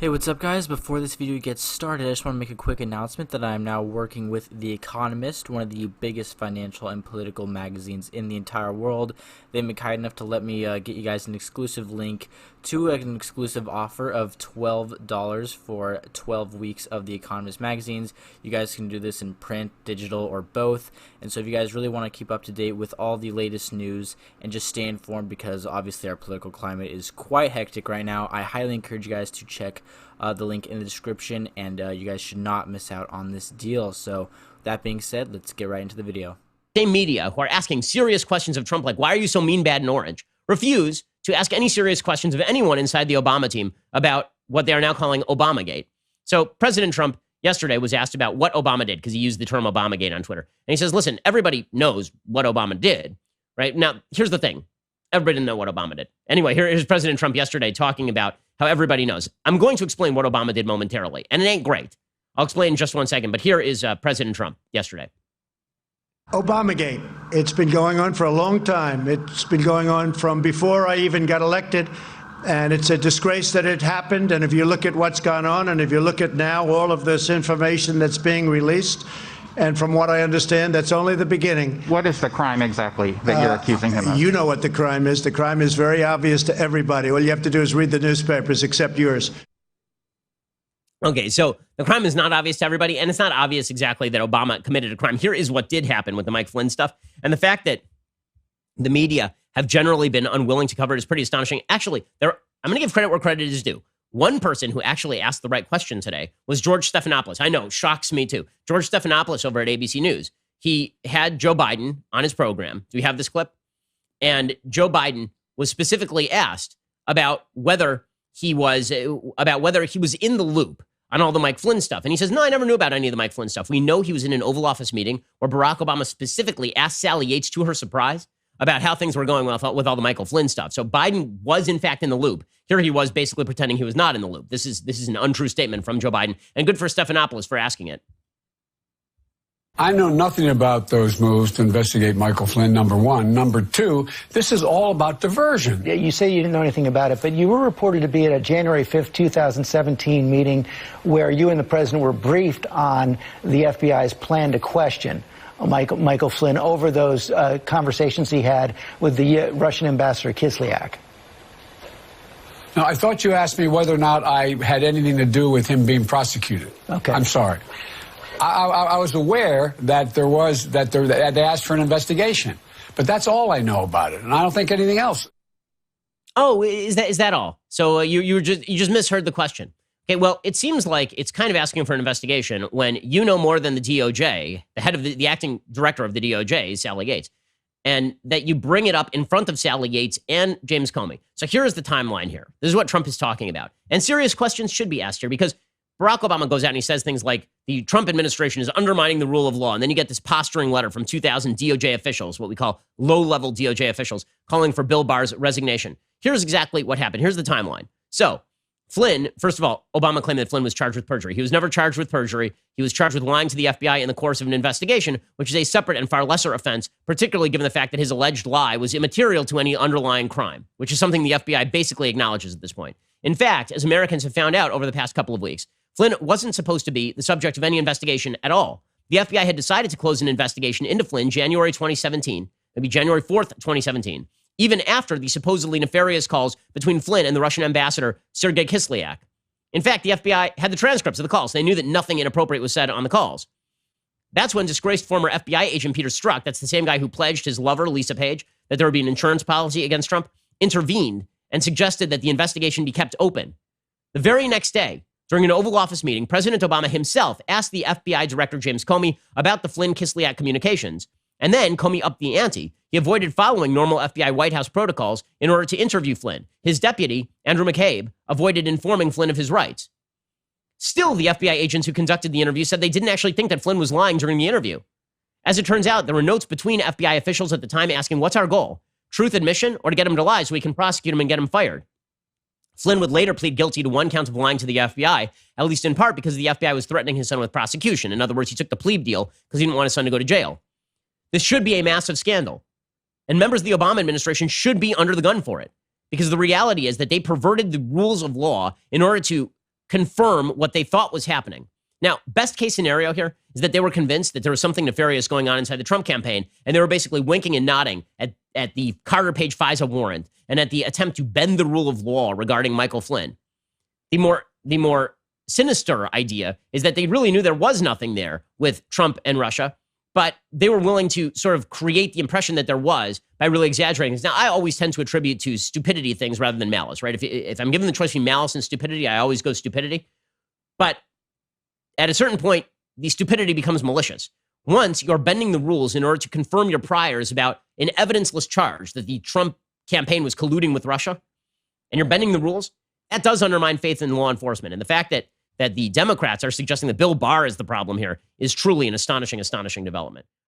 Hey, what's up guys? Before this video gets started, I just want to make a quick announcement that I am now working with The Economist, one of the biggest financial and political magazines in the entire world. They've been kind enough to let me get you guys an exclusive link to an exclusive offer of $12 for 12 weeks of The Economist magazines. You guys can do this in print, digital, or both. And so if you guys really want to keep up to date with all the latest news and just stay informed, because obviously our political climate is quite hectic right now, I highly encourage you guys to check the link in the description, and you guys should not miss out on this deal. So that being said, let's get right into the video. Same media who are asking serious questions of Trump, like, why are you so mean, bad, and orange, refuse to ask any serious questions of anyone inside the Obama team about what they are now calling ObamaGate. So President Trump yesterday was asked about what Obama did, because he used the term ObamaGate on Twitter. And he says, listen, everybody knows what Obama did, right? Now, here's the thing. Everybody didn't know what Obama did. Anyway, here's President Trump yesterday talking about how everybody knows. I'm going to explain what Obama did momentarily, and it ain't great. I'll explain in just one second, but here is President Trump yesterday. ObamaGate. It's been going on for a long time. It's been going on from before I even got elected, and it's a disgrace that it happened. And if you look at what's gone on, and if you look at now all of this information that's being released, and from what I understand, that's only the beginning. What is the crime exactly that you're accusing him of? You know what the crime is. The crime is very obvious to everybody. All you have to do is read the newspapers, except yours. Okay, so the crime is not obvious to everybody, and it's not obvious exactly that Obama committed a crime. Here is what did happen with the Mike Flynn stuff, and the fact that the media have generally been unwilling to cover it is pretty astonishing. Actually, I'm going to give credit where credit is due. One person who actually asked the right question today was George Stephanopoulos. I know, shocks me too. George Stephanopoulos over at ABC News. He had Joe Biden on his program. Do we have this clip? And Joe Biden was specifically asked about whether he was in the loop on all the Mike Flynn stuff. And he says, no, I never knew about any of the Mike Flynn stuff. We know he was in an Oval Office meeting where Barack Obama specifically asked Sally Yates, to her surprise, about how things were going with all the Michael Flynn stuff. So Biden was, in fact, in the loop. Here he was basically pretending he was not in the loop. This is an untrue statement from Joe Biden, and good for Stephanopoulos for asking it. I know nothing about those moves to investigate Michael Flynn, number one. Number two, this is all about diversion. Yeah, you say you didn't know anything about it, but you were reported to be at a January 5th, 2017 meeting where you and the president were briefed on the FBI's plan to question Michael Flynn over those conversations he had with the Russian ambassador Kislyak. Now, I thought you asked me whether or not I had anything to do with him being prosecuted. Okay. I'm sorry. I was aware that they asked for an investigation, but that's all I know about it, and I don't think anything else. Oh, is that all? So you just misheard the question. Okay, well, it seems like it's kind of asking for an investigation when you know more than the DOJ, the head of the acting director of the DOJ, Sally Yates, and that you bring it up in front of Sally Yates and James Comey. So here is the timeline here. This is what Trump is talking about. And serious questions should be asked here, because Barack Obama goes out and he says things like the Trump administration is undermining the rule of law. And then you get this posturing letter from 2,000 DOJ officials, what we call low-level DOJ officials, calling for Bill Barr's resignation. Here's exactly what happened. Here's the timeline. So Flynn, first of all, Obama claimed that Flynn was charged with perjury. He was never charged with perjury. He was charged with lying to the FBI in the course of an investigation, which is a separate and far lesser offense, particularly given the fact that his alleged lie was immaterial to any underlying crime, which is something the FBI basically acknowledges at this point. In fact, as Americans have found out over the past couple of weeks, Flynn wasn't supposed to be the subject of any investigation at all. The FBI had decided to close an investigation into Flynn January 2017, maybe January 4th, 2017, even after the supposedly nefarious calls between Flynn and the Russian ambassador, Sergei Kislyak. In fact, the FBI had the transcripts of the calls. They knew that nothing inappropriate was said on the calls. That's when disgraced former FBI agent Peter Strzok, that's the same guy who pledged his lover, Lisa Page, that there would be an insurance policy against Trump, intervened and suggested that the investigation be kept open. The very next day, during an Oval Office meeting, President Obama himself asked the FBI Director James Comey about the Flynn-Kislyak communications, and then Comey upped the ante. He avoided following normal FBI White House protocols in order to interview Flynn. His deputy, Andrew McCabe, avoided informing Flynn of his rights. Still, the FBI agents who conducted the interview said they didn't actually think that Flynn was lying during the interview. As it turns out, there were notes between FBI officials at the time asking, what's our goal? Truth admission, or to get him to lie so we can prosecute him and get him fired? Flynn would later plead guilty to one count of lying to the FBI, at least in part because the FBI was threatening his son with prosecution. In other words, he took the plea deal because he didn't want his son to go to jail. This should be a massive scandal. And members of the Obama administration should be under the gun for it, because the reality is that they perverted the rules of law in order to confirm what they thought was happening. Now, best case scenario here is that they were convinced that there was something nefarious going on inside the Trump campaign, and they were basically winking and nodding at the Carter Page FISA warrant and at the attempt to bend the rule of law regarding Michael Flynn. The more sinister idea is that they really knew there was nothing there with Trump and Russia, but they were willing to sort of create the impression that there was by really exaggerating things. Now, I always tend to attribute to stupidity things rather than malice, right? If I'm given the choice between malice and stupidity, I always go stupidity. But at a certain point, the stupidity becomes malicious. Once you're bending the rules in order to confirm your priors about an evidenceless charge that the Trump campaign was colluding with Russia, and you're bending the rules, that does undermine faith in law enforcement. And the fact that the Democrats are suggesting that Bill Barr is the problem here is truly an astonishing, astonishing development.